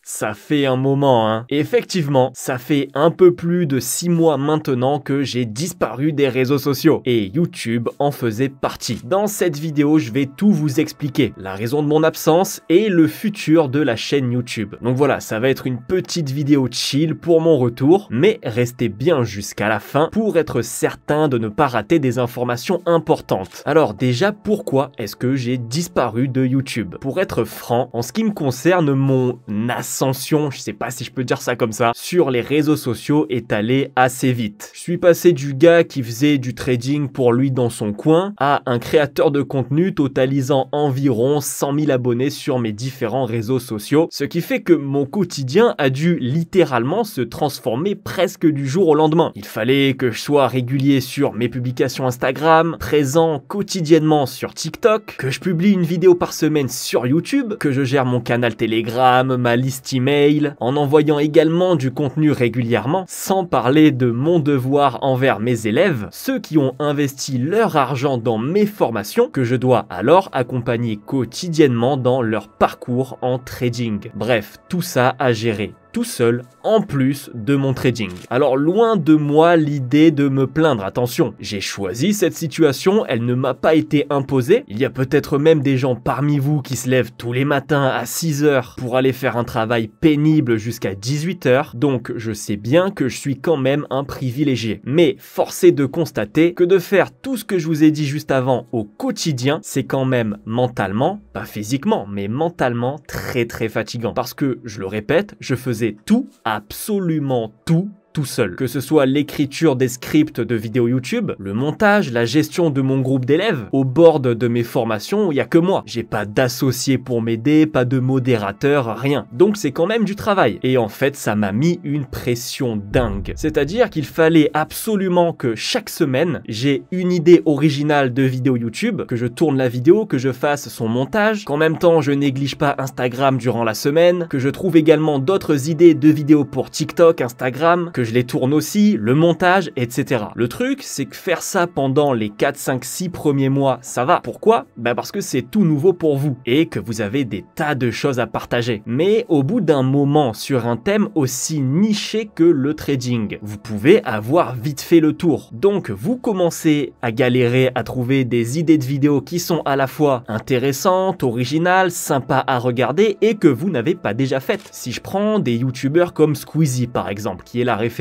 Ça fait un moment, hein. Et effectivement, ça fait un peu plus de 6 mois maintenant que j'ai disparu des réseaux sociaux. Et YouTube en faisait partie. Dans cette vidéo, je vais tout vous expliquer. La raison de mon absence et le futur de la chaîne YouTube. Donc voilà, ça va être une petite vidéo chill pour mon retour. Mais restez bien jusqu'à la fin pour être certain de ne pas rater des informations importantes. Alors déjà, pourquoi est-ce que j'ai disparu de YouTube? Pour être franc, en ce qui me concerne, mon ascension, je sais pas si je peux dire ça comme ça, sur les réseaux sociaux est allée assez vite. Je suis passé du gars qui faisait du trading pour lui dans son coin à un créateur de contenu totalisant environ 100 000 abonnés sur mes différents réseaux sociaux, ce qui fait que mon quotidien a dû littéralement se transformer presque du jour au lendemain. Il fallait que je sois régulier sur mes publications Instagram, présent quotidiennement sur TikTok, que je publie une vidéo par semaine sur YouTube, que je gère mon canal Telegram, ma liste email, en envoyant également du contenu régulièrement, sans parler de mon devoir envers mes élèves, ceux qui ont investi leur argent dans mes formations, que je dois alors accompagner quotidiennement dans leur parcours en trading. Bref, tout ça à gérer tout seul, en plus de mon trading. Alors loin de moi l'idée de me plaindre, attention, j'ai choisi cette situation, elle ne m'a pas été imposée. Il y a peut-être même des gens parmi vous qui se lèvent tous les matins à 6 h pour aller faire un travail pénible jusqu'à 18 h, donc je sais bien que je suis quand même un privilégié. Mais force est de constater que de faire tout ce que je vous ai dit juste avant au quotidien, c'est quand même mentalement, pas physiquement, mais mentalement très fatigant. Parce que, je le répète, je faisais tout, absolument tout seul. Que ce soit l'écriture des scripts de vidéos YouTube, le montage, la gestion de mon groupe d'élèves, au board de mes formations, il n'y a que moi. J'ai pas d'associé pour m'aider, pas de modérateur, rien. Donc c'est quand même du travail. Et en fait, ça m'a mis une pression dingue. C'est-à-dire qu'il fallait absolument que chaque semaine, j'ai une idée originale de vidéo YouTube, que je tourne la vidéo, que je fasse son montage, qu'en même temps, je néglige pas Instagram durant la semaine, que je trouve également d'autres idées de vidéos pour TikTok, Instagram, que je les tourne aussi, le montage, etc. Le truc, c'est que faire ça pendant les 4, 5, 6 premiers mois, ça va. Pourquoi? Parce que c'est tout nouveau pour vous et que vous avez des tas de choses à partager. Mais au bout d'un moment, sur un thème aussi niché que le trading, vous pouvez avoir vite fait le tour. Donc, vous commencez à galérer à trouver des idées de vidéos qui sont à la fois intéressantes, originales, sympas à regarder et que vous n'avez pas déjà faites. Si je prends des youtubeurs comme Squeezie par exemple, qui est la référence,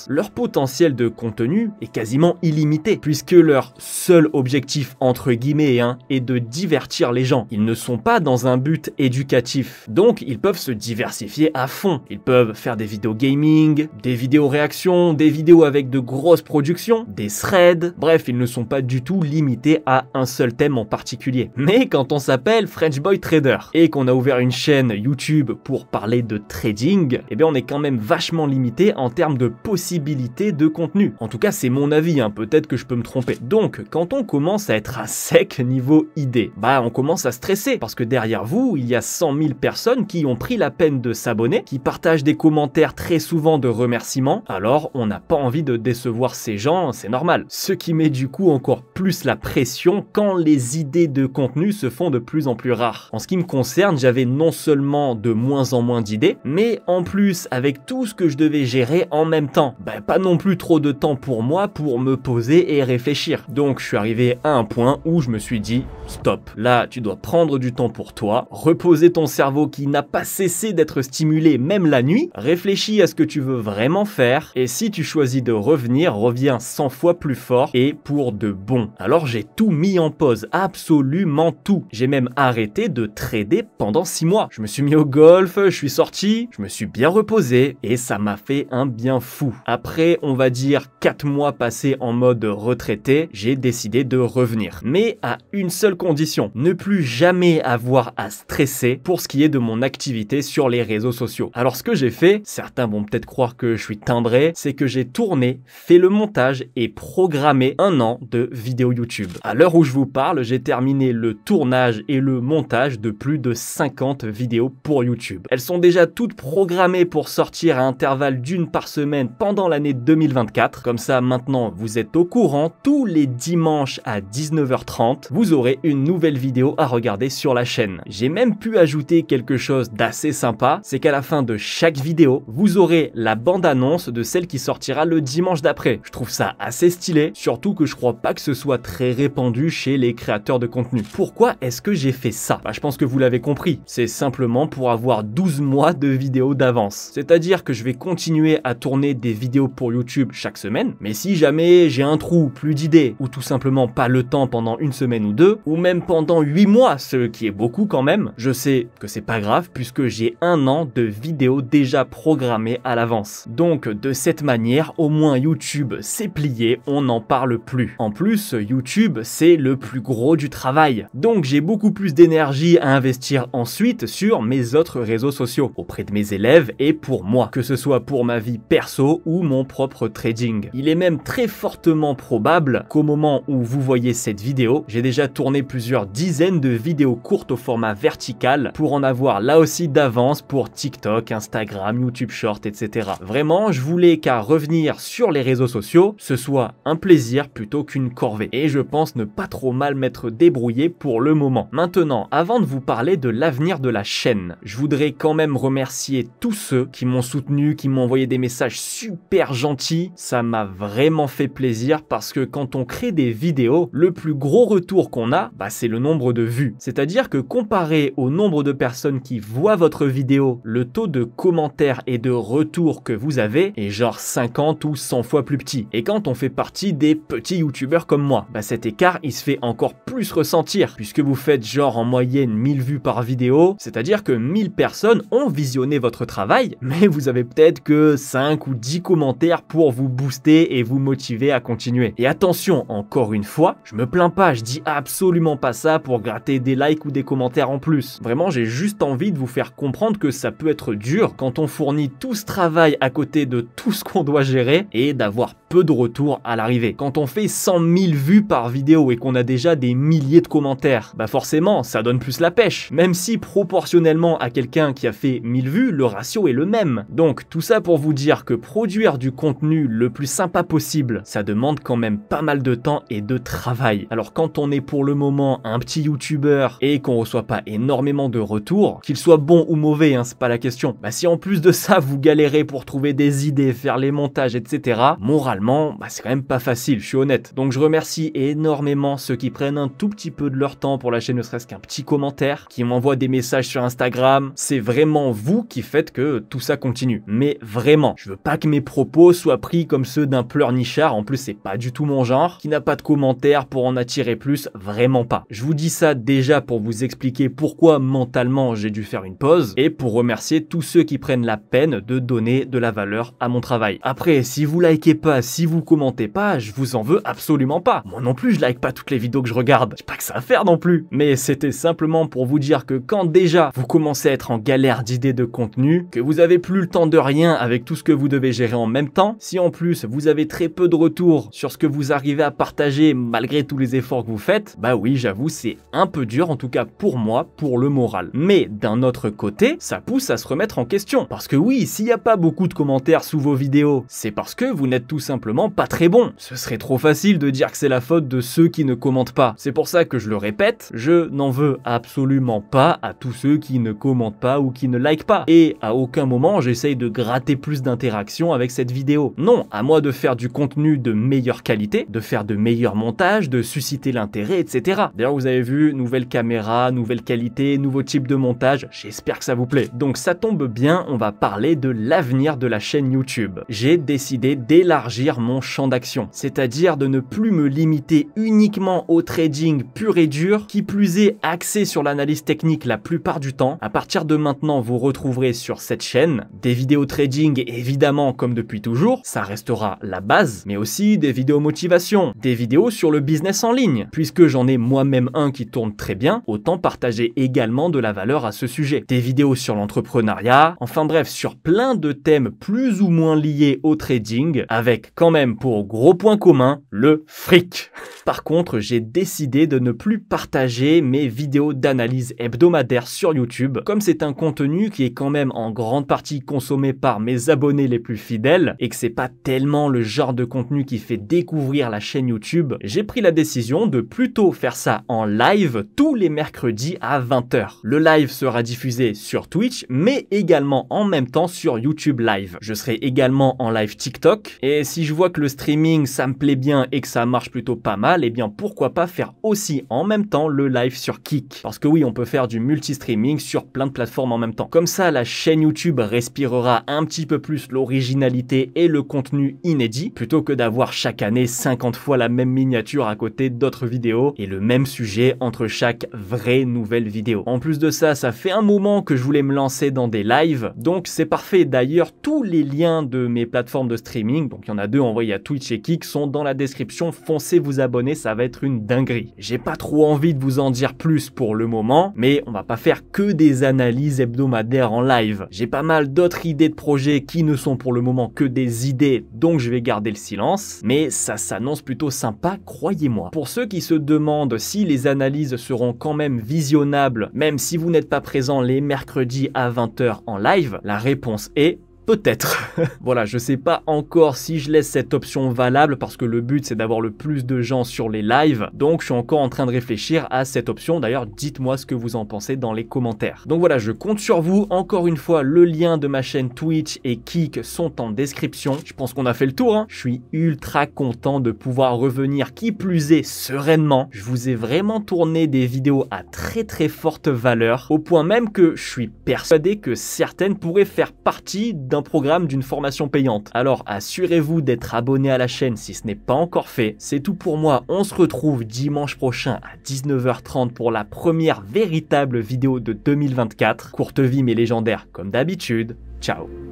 leur potentiel de contenu est quasiment illimité puisque leur seul objectif entre guillemets est de divertir les gens. Ils ne sont pas dans un but éducatif, donc ils peuvent se diversifier à fond. Ils peuvent faire des vidéos gaming, des vidéos réactions, des vidéos avec de grosses productions, des threads, bref, ils ne sont pas du tout limités à un seul thème en particulier. Mais quand on s'appelle French Boy Trader et qu'on a ouvert une chaîne YouTube pour parler de trading, eh bien on est quand même vachement limité en termes de possibilités de contenu. En tout cas, c'est mon avis, peut-être que je peux me tromper. Donc, quand on commence à être à sec niveau idée, on commence à stresser parce que derrière vous, il y a 100 000 personnes qui ont pris la peine de s'abonner, qui partagent des commentaires très souvent de remerciements, alors on n'a pas envie de décevoir ces gens, c'est normal. Ce qui met du coup encore plus la pression quand les idées de contenu se font de plus en plus rares. En ce qui me concerne, j'avais non seulement de moins en moins d'idées, mais en plus, avec tout ce que je devais gérer en même temps, pas non plus trop de temps pour moi pour me poser et réfléchir. Donc je suis arrivé à un point où je me suis dit stop, là tu dois prendre du temps pour toi, reposer ton cerveau qui n'a pas cessé d'être stimulé même la nuit, réfléchis à ce que tu veux vraiment faire et si tu choisis de revenir, reviens 100 fois plus fort et pour de bon. Alors j'ai tout mis en pause, absolument tout. J'ai même arrêté de trader pendant 6 mois. Je me suis mis au golf, je suis sorti, je me suis bien reposé et ça m'a fait un bien fou. Après, on va dire 4 mois passés en mode retraité, j'ai décidé de revenir. Mais à une seule condition, ne plus jamais avoir à stresser pour ce qui est de mon activité sur les réseaux sociaux. Alors ce que j'ai fait, certains vont peut-être croire que je suis timbré, c'est que j'ai tourné, fait le montage et programmé 1 an de vidéos YouTube. À l'heure où je vous parle, j'ai terminé le tournage et le montage de plus de 50 vidéos pour YouTube. Elles sont déjà toutes programmées pour sortir à intervalles d'1 par semaine semaine pendant l'année 2024. Comme ça, maintenant, vous êtes au courant. Tous les dimanches à 19h30, vous aurez une nouvelle vidéo à regarder sur la chaîne. J'ai même pu ajouter quelque chose d'assez sympa, c'est qu'à la fin de chaque vidéo, vous aurez la bande-annonce de celle qui sortira le dimanche d'après. Je trouve ça assez stylé, surtout que je crois pas que ce soit très répandu chez les créateurs de contenu. Pourquoi est-ce que j'ai fait ça? Je pense que vous l'avez compris, c'est simplement pour avoir 12 mois de vidéos d'avance. C'est-à-dire que je vais continuer à tourner des vidéos pour YouTube chaque semaine, mais si jamais j'ai un trou, plus d'idées, ou tout simplement pas le temps pendant une semaine ou deux, ou même pendant 8 mois, ce qui est beaucoup quand même, je sais que c'est pas grave puisque j'ai un an de vidéos déjà programmées à l'avance. Donc de cette manière, au moins YouTube c'est plié, on n'en parle plus. En plus, YouTube c'est le plus gros du travail. Donc j'ai beaucoup plus d'énergie à investir ensuite sur mes autres réseaux sociaux, auprès de mes élèves et pour moi, que ce soit pour ma vie perso ou mon propre trading. Il est même très fortement probable qu'au moment où vous voyez cette vidéo, j'ai déjà tourné plusieurs dizaines de vidéos courtes au format vertical pour en avoir là aussi d'avance pour TikTok, Instagram, YouTube Short, etc. Vraiment, je voulais qu'à revenir sur les réseaux sociaux, ce soit un plaisir plutôt qu'une corvée. Et je pense ne pas trop mal m'être débrouillé pour le moment. Maintenant, avant de vous parler de l'avenir de la chaîne, je voudrais quand même remercier tous ceux qui m'ont soutenu, qui m'ont envoyé des messages super gentils. Ça m'a vraiment fait plaisir parce que quand on crée des vidéos, le plus gros retour qu'on a, c'est le nombre de vues. C'est-à-dire que comparé au nombre de personnes qui voient votre vidéo, le taux de commentaires et de retours que vous avez est genre 50 ou 100 fois plus petit. Et quand on fait partie des petits youtubeurs comme moi, cet écart il se fait encore plus ressentir puisque vous faites genre en moyenne 1000 vues par vidéo, c'est-à-dire que 1000 personnes ont visionné votre travail, mais vous avez peut-être que 5 ou 10 commentaires pour vous booster et vous motiver à continuer. Et attention, encore une fois, je me plains pas, je dis absolument pas ça pour gratter des likes ou des commentaires en plus. Vraiment, j'ai juste envie de vous faire comprendre que ça peut être dur quand on fournit tout ce travail à côté de tout ce qu'on doit gérer et d'avoir peu de retours à l'arrivée. Quand on fait 100 000 vues par vidéo et qu'on a déjà des milliers de commentaires, forcément, ça donne plus la pêche. Même si proportionnellement à quelqu'un qui a fait 1000 vues, le ratio est le même. Donc tout ça pour vous dire que produire du contenu le plus sympa possible, ça demande quand même pas mal de temps et de travail. Alors quand on est pour le moment un petit youtubeur et qu'on reçoit pas énormément de retours, qu'il soit bon ou mauvais, c'est pas la question. Si en plus de ça vous galérez pour trouver des idées, faire les montages, etc., moralement, c'est quand même pas facile, je suis honnête. Donc je remercie énormément ceux qui prennent un tout petit peu de leur temps pour lâcher ne serait-ce qu'un petit commentaire, qui m'envoient des messages sur Instagram. C'est vraiment vous qui faites que tout ça continue. Mais vraiment, je veux pas que mes propos soient pris comme ceux d'un pleurnichard, en plus c'est pas du tout mon genre, qui n'a pas de commentaires pour en attirer plus, vraiment pas. Je vous dis ça déjà pour vous expliquer pourquoi mentalement j'ai dû faire une pause, et pour remercier tous ceux qui prennent la peine de donner de la valeur à mon travail. Après, si vous likez pas, si vous commentez pas, je vous en veux absolument pas. Moi non plus, je like pas toutes les vidéos que je regarde. J'ai pas que ça à faire non plus. Mais c'était simplement pour vous dire que quand déjà vous commencez à être en galère d'idées de contenu, que vous avez plus le temps de rien avec tout ce que vous devez gérer en même temps, si en plus vous avez très peu de retours sur ce que vous arrivez à partager malgré tous les efforts que vous faites, oui, j'avoue, c'est un peu dur, en tout cas pour moi, pour le moral. Mais d'un autre côté, ça pousse à se remettre en question. Parce que oui, s'il n'y a pas beaucoup de commentaires sous vos vidéos, c'est parce que vous n'êtes tout simplement pas très bon. Ce serait trop facile de dire que c'est la faute de ceux qui ne commentent pas. C'est pour ça que je le répète, je n'en veux absolument pas à tous ceux qui ne commentent pas ou qui ne likent pas. Et à aucun moment, j'essaye de gratter plus d'interactions avec cette vidéo. Non, à moi de faire du contenu de meilleure qualité, de faire de meilleurs montages, de susciter l'intérêt, etc. D'ailleurs, vous avez vu, nouvelle caméra, nouvelle qualité, nouveau type de montage, j'espère que ça vous plaît. Donc ça tombe bien, on va parler de l'avenir de la chaîne YouTube. J'ai décidé d'élargir mon champ d'action, c'est-à-dire de ne plus me limiter uniquement au trading pur et dur, qui plus est axé sur l'analyse technique la plupart du temps. À partir de maintenant, vous retrouverez sur cette chaîne des vidéos trading, évidemment comme depuis toujours, ça restera la base, mais aussi des vidéos motivation, des vidéos sur le business en ligne, puisque j'en ai moi-même un qui tourne très bien, autant partager également de la valeur à ce sujet. Des vidéos sur l'entrepreneuriat, enfin bref, sur plein de thèmes plus ou moins liés au trading, avec quand même pour gros point commun, le fric. Par contre, j'ai décidé de ne plus partager mes vidéos d'analyse hebdomadaire sur YouTube, comme c'est un contenu qui est quand même en grande partie consommé par mes abonnés les les plus fidèles et que c'est pas tellement le genre de contenu qui fait découvrir la chaîne YouTube, j'ai pris la décision de plutôt faire ça en live tous les mercredis à 20 h. Le live sera diffusé sur Twitch, mais également en même temps sur YouTube Live. Je serai également en live TikTok, et si je vois que le streaming ça me plaît bien et que ça marche plutôt pas mal, eh bien pourquoi pas faire aussi en même temps le live sur Kick. Parce que oui, on peut faire du multi-streaming sur plein de plateformes en même temps. Comme ça, la chaîne YouTube respirera un petit peu plus l'originalité et le contenu inédit, plutôt que d'avoir chaque année 50 fois la même miniature à côté d'autres vidéos et le même sujet entre chaque vraie nouvelle vidéo. En plus de ça, ça fait un moment que je voulais me lancer dans des lives, donc c'est parfait. D'ailleurs, tous les liens de mes plateformes de streaming, donc il y en a deux, en vrai il y a Twitch et Kick, sont dans la description. Foncez vous abonner, ça va être une dinguerie. J'ai pas trop envie de vous en dire plus pour le moment, mais on va pas faire que des analyses hebdomadaires en live. J'ai pas mal d'autres idées de projets qui ne sont pour le moment que des idées, donc je vais garder le silence, mais ça s'annonce plutôt sympa, croyez-moi. Pour ceux qui se demandent si les analyses seront quand même visionnables, même si vous n'êtes pas présent les mercredis à 20 h en live, la réponse est peut-être. Voilà, je sais pas encore si je laisse cette option valable parce que le but c'est d'avoir le plus de gens sur les lives. Donc je suis encore en train de réfléchir à cette option. D'ailleurs, dites-moi ce que vous en pensez dans les commentaires. Donc voilà, je compte sur vous. Encore une fois, le lien de ma chaîne Twitch et Kick sont en description. Je pense qu'on a fait le tour, hein. Je suis ultra content de pouvoir revenir, qui plus est, sereinement. Je vous ai vraiment tourné des vidéos à très forte valeur, au point même que je suis persuadé que certaines pourraient faire partie d'un programme d'une formation payante. Alors assurez-vous d'être abonné à la chaîne si ce n'est pas encore fait. C'est tout pour moi, on se retrouve dimanche prochain à 19 h 30 pour la première véritable vidéo de 2024. Courte vie mais légendaire comme d'habitude. Ciao.